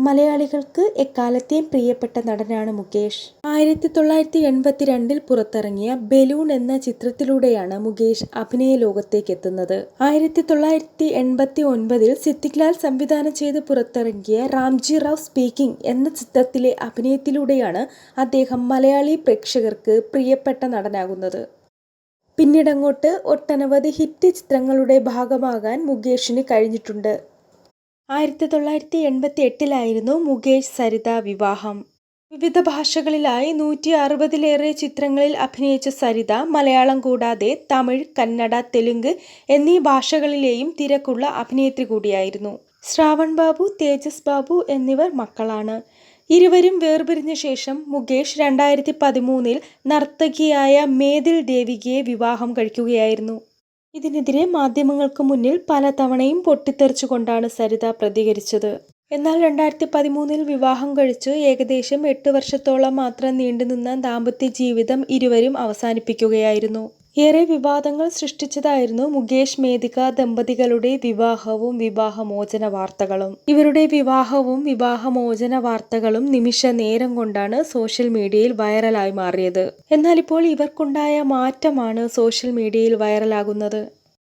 മലയാളികൾക്ക് എക്കാലത്തെയും പ്രിയപ്പെട്ട നടനാണ് മുകേഷ്. 1982 പുറത്തിറങ്ങിയ ബലൂൺ എന്ന ചിത്രത്തിലൂടെയാണ് മുകേഷ് അഭിനയ ലോകത്തേക്ക് എത്തുന്നത്. 1989 സിദ്ദിഖ് ലാൽ സംവിധാനം ചെയ്ത് പുറത്തിറങ്ങിയ റാംജി റാവ് സ്പീക്കിംഗ് എന്ന ചിത്രത്തിലെ അഭിനയത്തിലൂടെയാണ് അദ്ദേഹം മലയാളി പ്രേക്ഷകർക്ക് പ്രിയപ്പെട്ട നടനാകുന്നത്. പിന്നീടങ്ങോട്ട് ഒട്ടനവധി ഹിറ്റ് ചിത്രങ്ങളുടെ ഭാഗമാകാൻ മുകേഷിന് കഴിഞ്ഞിട്ടുണ്ട്. 1988 മുകേഷ് സരിത വിവാഹം. വിവിധ ഭാഷകളിലായി 160-ലേറെ ചിത്രങ്ങളിൽ അഭിനയിച്ച സരിത മലയാളം കൂടാതെ തമിഴ്, കന്നഡ, തെലുങ്ക് എന്നീ ഭാഷകളിലെയും തിരക്കുള്ള അഭിനേത്രി കൂടിയായിരുന്നു. ശ്രാവൺ ബാബു, തേജസ് ബാബു എന്നിവർ മക്കളാണ്. ഇരുവരും വേർപിരിഞ്ഞ ശേഷം മുകേഷ് 2013 നർത്തകിയായ മേതിൽ ദേവികയെ വിവാഹം കഴിക്കുകയായിരുന്നു. ഇതിനെതിരെ മാധ്യമങ്ങൾക്ക് മുന്നിൽ പലതവണയും പൊട്ടിത്തെറിച്ചുകൊണ്ടാണ് സരിത പ്രതികരിച്ചത്. എന്നാൽ 2013 വിവാഹം കഴിച്ച് ഏകദേശം 8 വർഷത്തോളം മാത്രം നീണ്ടുനിന്ന ദാമ്പത്യ ജീവിതം ഇരുവരും അവസാനിപ്പിക്കുകയായിരുന്നു. ഏറെ വിവാദങ്ങൾ സൃഷ്ടിച്ചതായിരുന്നു മുകേഷ് മേതിക ദമ്പതികളുടെ വിവാഹവും വിവാഹമോചന വാർത്തകളും. ഇവരുടെ വിവാഹവും വിവാഹമോചന വാർത്തകളും നിമിഷ നേരം കൊണ്ടാണ് സോഷ്യൽ മീഡിയയിൽ വൈറലായി മാറിയത്. എന്നാൽ ഇപ്പോൾ ഇവർക്കുണ്ടായ മാറ്റമാണ് സോഷ്യൽ മീഡിയയിൽ വൈറലാകുന്നത്.